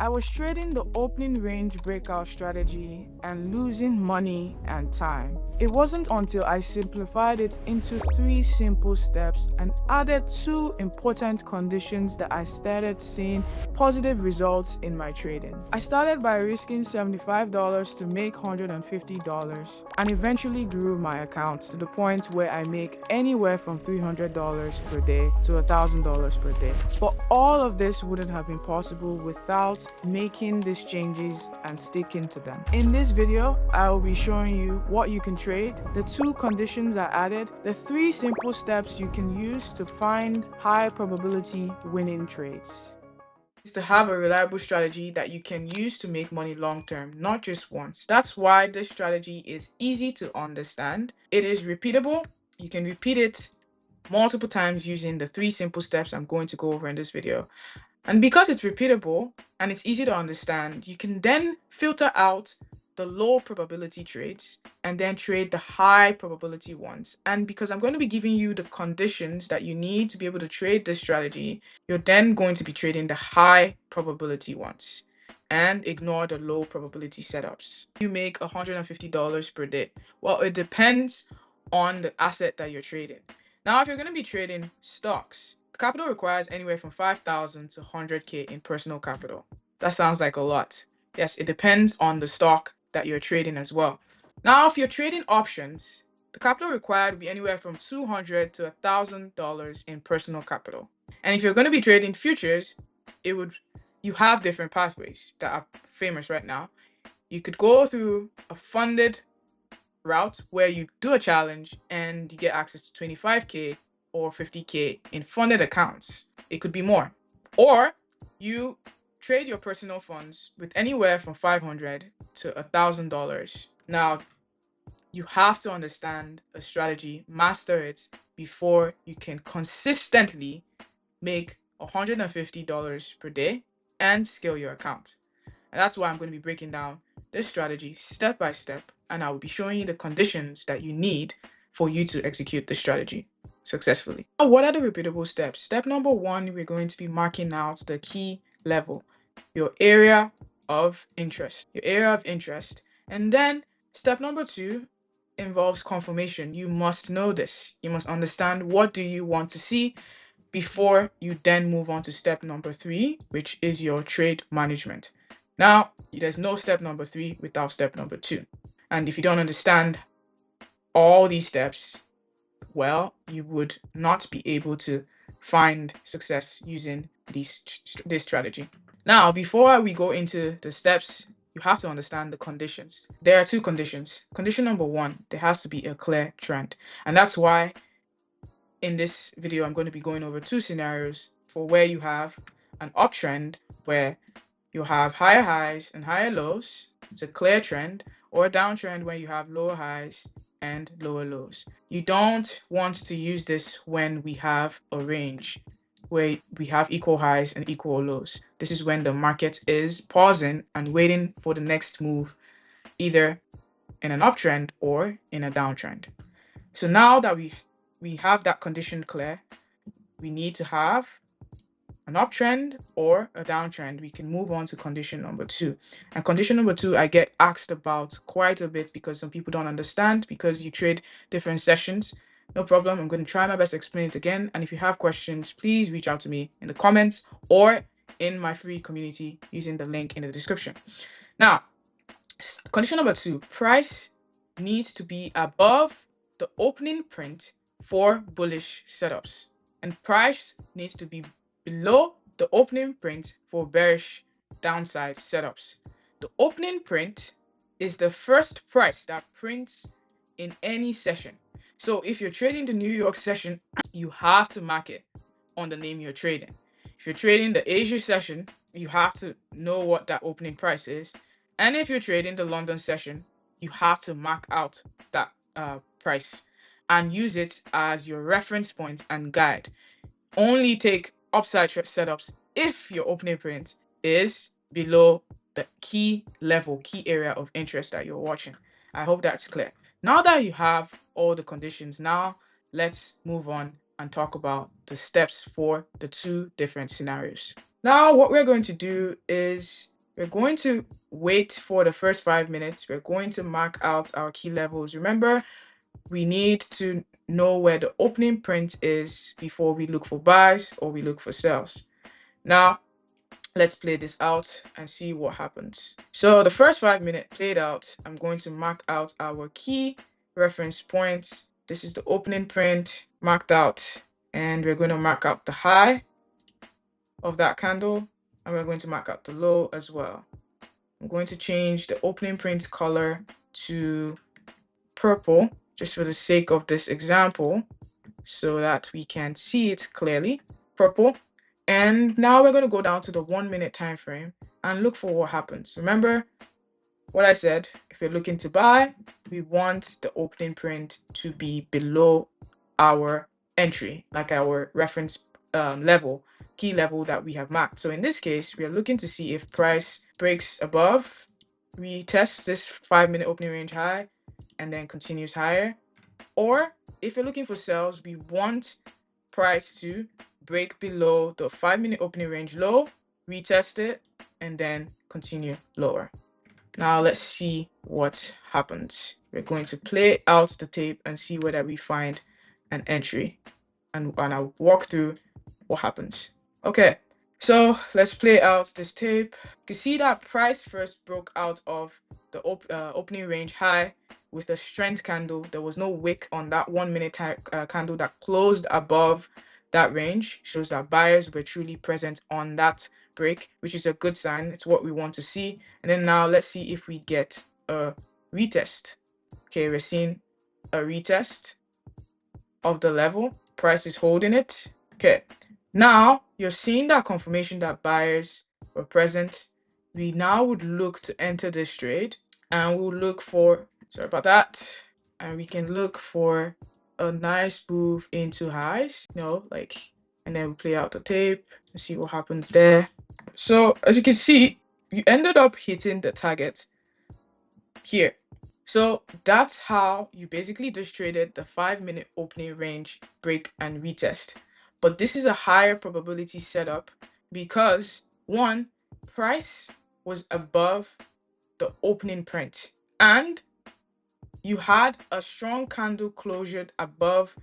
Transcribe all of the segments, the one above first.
I was trading the opening range breakout strategy and losing money and time. It wasn't until I simplified it into 3 simple steps and added 2 important conditions that I started seeing positive results in my trading. I started by risking $75 to make $150 and eventually grew my account to the point where I make anywhere from $300 per day to $1,000 per day. But all of this wouldn't have been possible without making these changes and sticking to them. In this video, I will be showing you what you can trade, the 2 conditions I added, the 3 simple steps you can use to find high probability winning trades. Is to have a reliable strategy that you can use to make money long term, not just once. That's why this strategy is easy to understand. It is repeatable. You can repeat it multiple times using the 3 simple steps I'm going to go over in this video. And because it's repeatable and it's easy to understand, you can then filter out the low probability trades and then trade the high probability ones. And because I'm going to be giving you the conditions that you need to be able to trade this strategy, you're then going to be trading the high probability ones and ignore the low probability setups. You make $150 per day. Well, it depends on the asset that you're trading. Now, if you're going to be trading stocks, capital requires anywhere from 5,000 to 100K in personal capital. That sounds like a lot. Yes, it depends on the stock that you're trading as well. Now, if you're trading options, the capital required will be anywhere from $200 to $1,000 in personal capital. And if you're going to be trading futures, you have different pathways that are famous right now. You could go through a funded route where you do a challenge and you get access to 25K or 50K in funded accounts. It could be more. Or you trade your personal funds with anywhere from $500 to $1,000. Now, you have to understand a strategy, master it before you can consistently make $150 per day and scale your account. And that's why I'm going to be breaking down this strategy step by step, and I will be showing you the conditions that you need for you to execute the strategy successfully. Now, what are the repeatable steps? Step number 1, we're going to be marking out the key level, your area of interest, And then step number 2 involves confirmation. You must know this. You must understand what do you want to see before you then move on to step number 3, which is your trade management. Now, there's no step number 3 without step number 2. And if you don't understand all these steps, well, you would not be able to find success using this strategy. Now, before we go into the steps, you have to understand the conditions. There are 2 conditions. Condition number 1, there has to be a clear trend. And that's why in this video, I'm going to be going over 2 scenarios for where you have an uptrend where you have higher highs and higher lows. It's a clear trend, or a downtrend where you have lower highs and lower lows. You don't want to use this when we have a range where we have equal highs and equal lows. This is when the market is pausing and waiting for the next move, either in an uptrend or in a downtrend. So now that we have that condition clear, we need to have an uptrend or a downtrend. We can move on to condition number 2. And condition number 2, I get asked about quite a bit because some people don't understand because you trade different sessions. No problem. I'm going to try my best to explain it again. And if you have questions, please reach out to me in the comments or in my free community using the link in the description. Now, condition number 2, price needs to be above the opening print for bullish setups, and price needs to be below the opening print for bearish downside setups. The opening print is the first price that prints in any session. So if you're trading the New York session, you have to mark it on the name you're trading. If you're trading the Asia session, you have to know what that opening price is. And if you're trading the London session, you have to mark out that price and use it as your reference point and guide. Only take upside setups if your opening print is below the key area of interest that you're watching. I hope that's clear. Now that you have all the conditions, now let's move on and talk about the steps for the 2 different scenarios. Now, what we're going to do is we're going to wait for the first 5 minutes. We're going to mark out our key levels. Remember, we need to know where the opening print is before we look for buys or we look for sells. Now, let's play this out and see what happens. So the first 5 minutes played out. I'm going to mark out our key reference points. This is the opening print marked out, and we're going to mark out the high of that candle, and we're going to mark out the low as well. I'm going to change the opening print color to purple just for the sake of this example so that we can see it clearly. Purple. And now we're going to go down to the 1 minute time frame and look for what happens. Remember what I said, if we're looking to buy, we want the opening print to be below our entry, like our reference level, key level that we have marked. So in this case, we are looking to see if price breaks above, we test this 5 minute opening range high and then continues higher. Or if you're looking for sells, we want price to break below the 5 minute opening range low, retest it, and then continue lower. Now let's see what happens. We're going to play out the tape and see whether we find an entry, and I'll walk through what happens. Okay, so let's play out this tape. You can see that price first broke out of the opening range high with a strength candle. There was no wick on that 1 minute candle that closed above that range. Shows that buyers were truly present on that break, which is a good sign. It's what we want to see. And then now let's see if we get a retest. Okay, we're seeing a retest of the level. Price is holding it. Okay, now you're seeing that confirmation that buyers were present. We now would look to enter this trade, and we'll look for, sorry about that, and we can look for a nice move into highs, and then we play out the tape and see what happens there. So as you can see, you ended up hitting the target here. So that's how you basically just traded the 5 minute opening range break and retest. But this is a higher probability setup because one, price was above the opening print and you had a strong candle closure above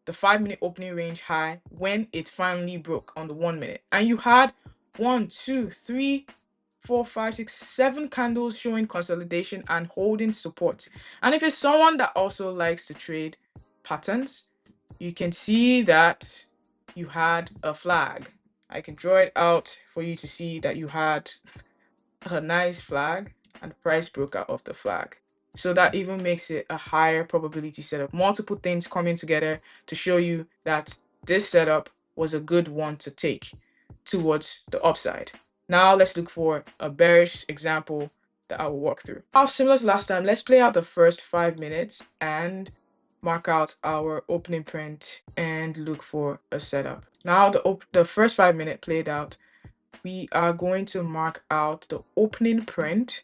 the 5 minute opening range high when it finally broke on the 1 minute. And you had 1, 2, 3, 4, 5, 6, 7 candles showing consolidation and holding support. And if you're someone that also likes to trade patterns, you can see that you had a flag. I can draw it out for you to see that you had a nice flag and the price broke out of the flag. So that even makes it a higher probability setup. Multiple things coming together to show you that this setup was a good one to take towards the upside. Now let's look for a bearish example that I will walk through. Now, similar to last time, let's play out the first 5 minutes and mark out our opening print and look for a setup. Now the first 5 minutes played out. We are going to mark out the opening print,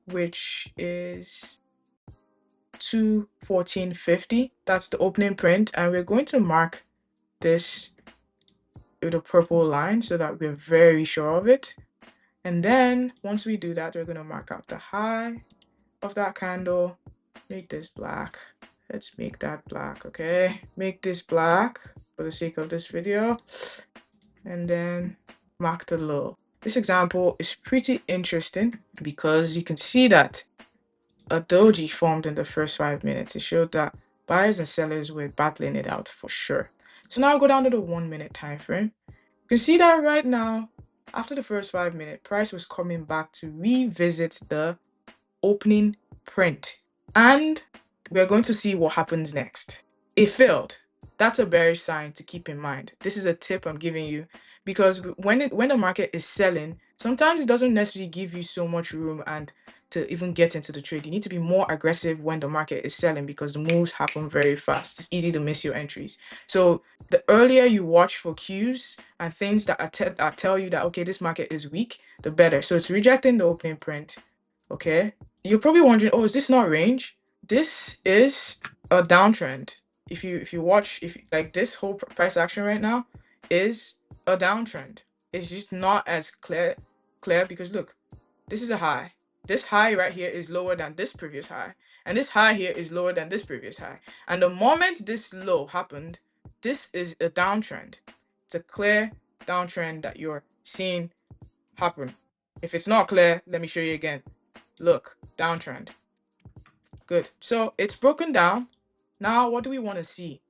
which is 214.50. That's the opening print, and we're going to mark this with a purple line so that we're very sure of it. And then once we do that, we're going to mark out the high of that candle. Make this black. Let's make that black. Okay, make this black for the sake of this video, and then mark the low. This example is pretty interesting because you can see that a doji formed in the first 5 minutes. It showed that buyers and sellers were battling it out for sure. So now I'll go down to the 1 minute time frame. You can see that right now, after the first 5 minutes, price was coming back to revisit the opening print. And we're going to see what happens next. It failed. That's a bearish sign to keep in mind. This is a tip I'm giving you because when the market is selling, sometimes it doesn't necessarily give you so much room and to even get into the trade. You need to be more aggressive when the market is selling because the moves happen very fast. It's easy to miss your entries. So the earlier you watch for cues and things that tell you that, okay, this market is weak, the better. So it's rejecting the opening print. Okay, you're probably wondering, oh, is this not range? This is a downtrend. If you watch, like this whole price action right now is a downtrend. is just not as clear because look, this is a high. This high right here is lower than this previous high, and this high here is lower than this previous high. And the moment this low happened, this is a downtrend. It's a clear downtrend that you're seeing happen. If it's not clear, let me show you again. Look, downtrend. Good. So it's broken down. Now, what do we want to see?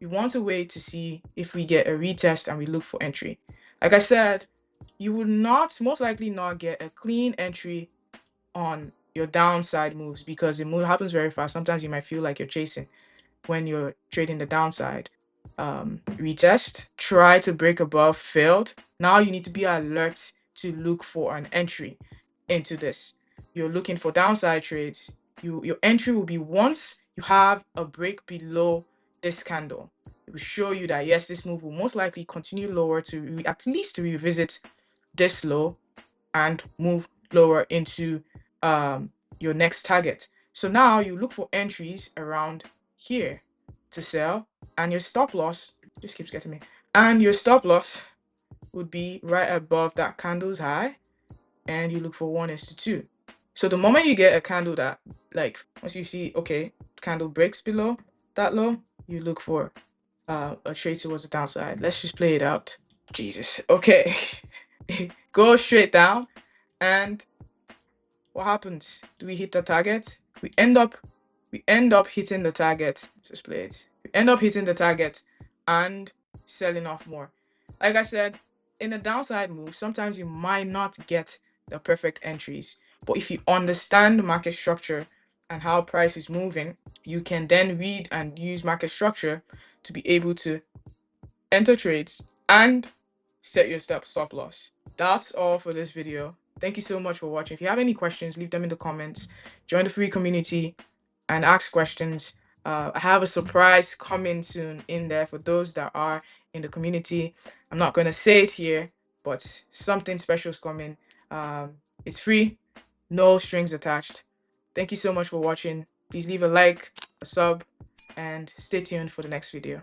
We want to wait to see if we get a retest and we look for entry. Like I said, you will not, most likely not get a clean entry on your downside moves because it happens very fast. Sometimes you might feel like you're chasing when you're trading the downside. Retest, try to break above, failed. Now you need to be alert to look for an entry into this. You're looking for downside trades. Your entry will be once you have a break below this candle. It will show you that yes, this move will most likely continue lower to at least revisit this low and move lower into your next target. So now you look for entries around here to sell, and your stop loss, this keeps getting me, and your stop loss would be right above that candle's high, and you look for 1:2. So the moment you get a candle that, like, once you see, okay, candle breaks below that low, you look for a trade towards the downside. Let's just play it out. Jesus. Okay. Go straight down, and what happens? Do we hit the target? We end up hitting the target. Just play it. We end up hitting the target and selling off more. Like I said, in a downside move, sometimes you might not get the perfect entries. But if you understand the market structure and how price is moving, you can then read and use market structure to be able to enter trades and set your stop loss. That's all for this video. Thank you so much for watching. If you have any questions, leave them in the comments. Join the free community and ask questions. I have a surprise coming soon in there for those that are in the community. I'm not going to say it here, but something special is coming. It's free, no strings attached. Thank you so much for watching. Please leave a like, a sub, and stay tuned for the next video.